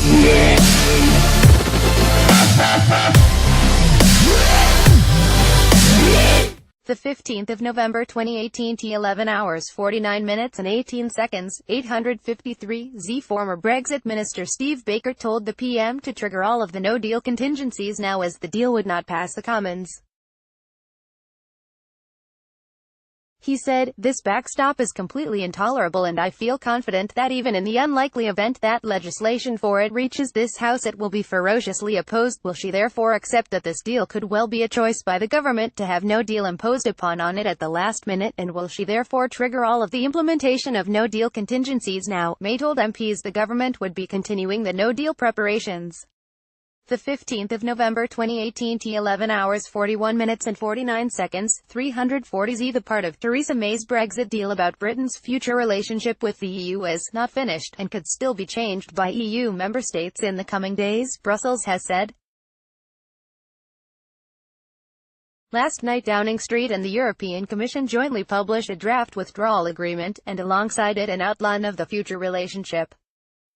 The 15th of November 2018 t 11 hours 49 minutes and 18 seconds, 853 Former Brexit Minister Steve Baker told the PM to trigger all of the no-deal contingencies now as the deal would not pass the Commons. He said, "This backstop is completely intolerable and I feel confident that even in the unlikely event that legislation for it reaches this House it will be ferociously opposed. Will she therefore accept that this deal could well be a choice by the government to have no deal imposed upon on it at the last minute, and will she therefore trigger all of the implementation of no-deal contingencies now?" May told MPs the government would be continuing the no-deal preparations. The 15th of November 2018 t 11 hours 41 minutes and 49 seconds, 340 The part of Theresa May's Brexit deal about Britain's future relationship with the EU is not finished, and could still be changed by EU member states in the coming days, Brussels has said. Last night Downing Street and the European Commission jointly published a draft withdrawal agreement, and alongside it an outline of the future relationship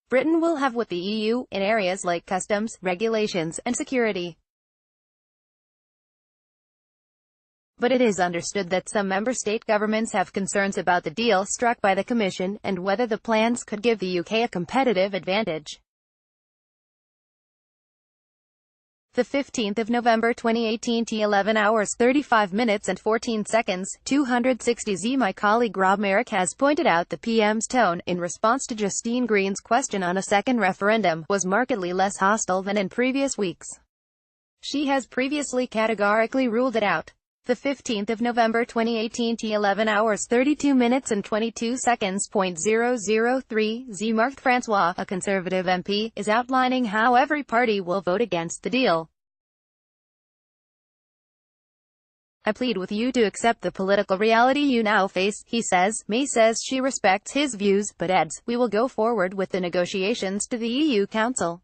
Britain will have with the EU, in areas like customs, regulations, and security. But it is understood that some member state governments have concerns about the deal struck by the Commission, and whether the plans could give the UK a competitive advantage. The 15th of November 2018 t 11 hours 35 minutes and 14 seconds, 260 My colleague Rob Merrick has pointed out the PM's tone, in response to Justine Green's question on a second referendum, was markedly less hostile than in previous weeks. She has previously categorically ruled it out. The 15th of November 2018 t 11 hours 32 minutes and 22 seconds. 003 Marc-Francois, a Conservative MP, is outlining how every party will vote against the deal. "I plead with you to accept the political reality you now face," he says. May says she respects his views, but adds, "We will go forward with the negotiations to the EU Council."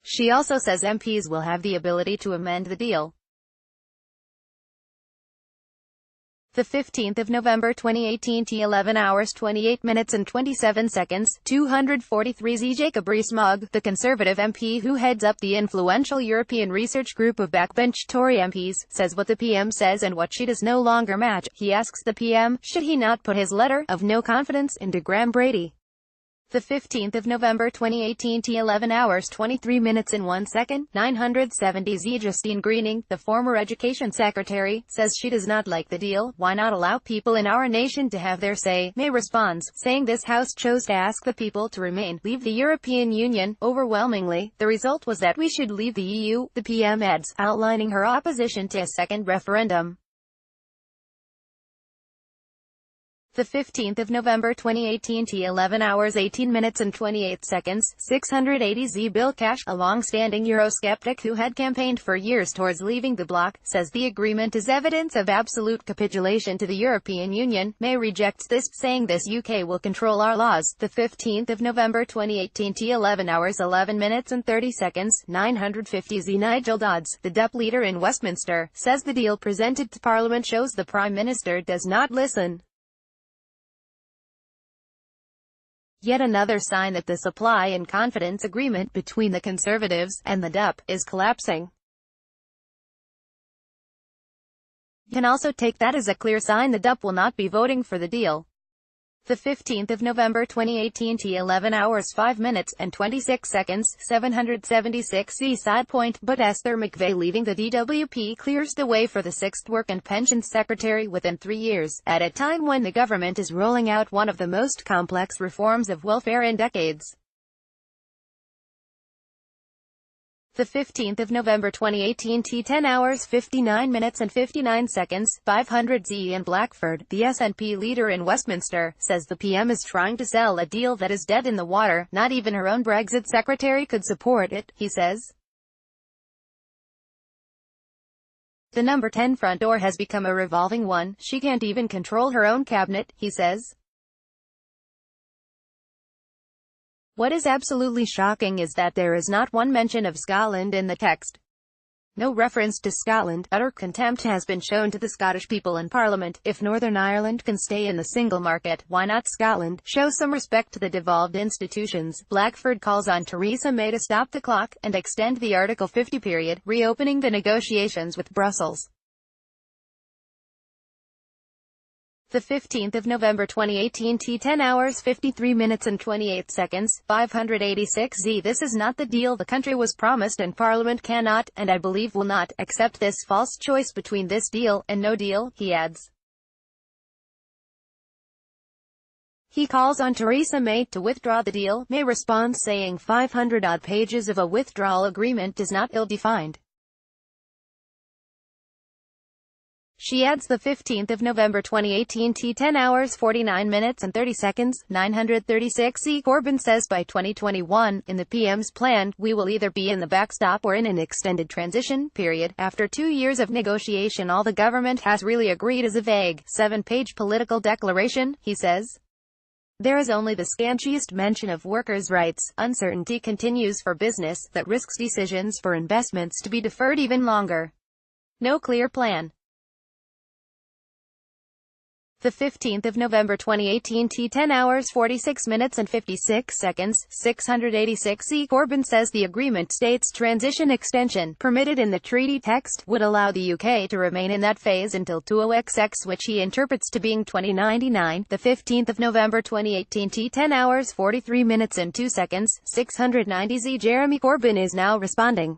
She also says MPs will have the ability to amend the deal. The 15th of November 2018 t 11 hours 28 minutes and 27 seconds, 243 Jacob Rees-Mogg, the Conservative MP who heads up the influential European research group of backbench Tory MPs, says what the PM says and what she does no longer match. He asks the PM, should he not put his letter of no confidence into Graham Brady? The 15th of November 2018 t 11 hours 23 minutes and 1 second, 970 Justine Greening, the former Education Secretary, says she does not like the deal. "Why not allow people in our nation to have their say?" May responds, saying this House chose to ask the people to leave the European Union. "Overwhelmingly, the result was that we should leave the EU," the PM adds, outlining her opposition to a second referendum. The 15th of November 2018 t 11 hours 18 minutes and 28 seconds, 680 Bill Cash, a long-standing Eurosceptic who had campaigned for years towards leaving the bloc, says the agreement is evidence of absolute capitulation to the European Union. May rejects this, saying this UK will control our laws. The 15th of November 2018 t 11 hours 11 minutes and 30 seconds, 950 Nigel Dodds, the DUP leader in Westminster, says the deal presented to Parliament shows the Prime Minister does not listen. Yet another sign that the supply and confidence agreement between the Conservatives and the DUP is collapsing. You can also take that as a clear sign the DUP will not be voting for the deal. The 15th of November 2018 t 11 hours 5 minutes and 26 seconds, 776 side point, but Esther McVey leaving the DWP clears the way for the sixth Work and Pensions Secretary within 3 years, at a time when the government is rolling out one of the most complex reforms of welfare in decades. The 15th of November 2018 t 10 hours 59 minutes and 59 seconds, 500 Ian Blackford, the SNP leader in Westminster, says the PM is trying to sell a deal that is dead in the water. Not even her own Brexit secretary could support it, he says. The number 10 front door has become a revolving one. She can't even control her own cabinet, he says. What is absolutely shocking is that there is not one mention of Scotland in the text. No reference to Scotland. Utter contempt has been shown to the Scottish people in Parliament. If Northern Ireland can stay in the single market, why not Scotland? Show some respect to the devolved institutions. Blackford calls on Theresa May to stop the clock and extend the Article 50 period, reopening the negotiations with Brussels. The 15th of November 2018 T 10 hours 53 minutes and 28 seconds, 586Z. This is not the deal the country was promised, and Parliament cannot, and I believe will not, accept this false choice between this deal and no deal, he adds. He calls on Theresa May to withdraw the deal. May responds saying 500-odd pages of a withdrawal agreement is not ill-defined. She adds the 15th of November 2018 T 10 hours 49 minutes and 30 seconds, 936 Corbyn says by 2021, in the PM's plan, we will either be in the backstop or in an extended transition period. After 2 years of negotiation, all the government has really agreed is a vague, 7-page political declaration, he says. There is only the scantiest mention of workers' rights. Uncertainty continues for business, that risks decisions for investments to be deferred even longer. No clear plan. The 15th of November 2018 T 10 hours 46 minutes and 56 seconds, 686 Corbyn says the agreement states transition extension, permitted in the treaty text, would allow the UK to remain in that phase until 20XX, which he interprets to being 2099. The 15th of November 2018 T 10 hours 43 minutes and 2 seconds, 690 Jeremy Corbyn is now responding.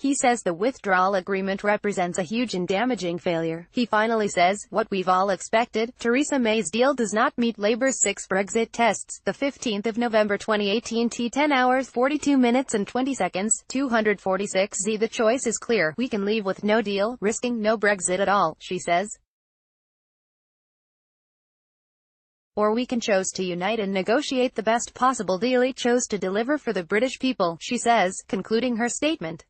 He says the withdrawal agreement represents a huge and damaging failure. He finally says, what we've all expected, Theresa May's deal does not meet Labour's 6 Brexit tests. The 15th of November 2018 T 10 hours 42 minutes and 20 seconds, 246 The choice is clear. We can leave with no deal, risking no Brexit at all, she says. Or we can choose to unite and negotiate the best possible deal. He chose to deliver for the British people, she says, concluding her statement.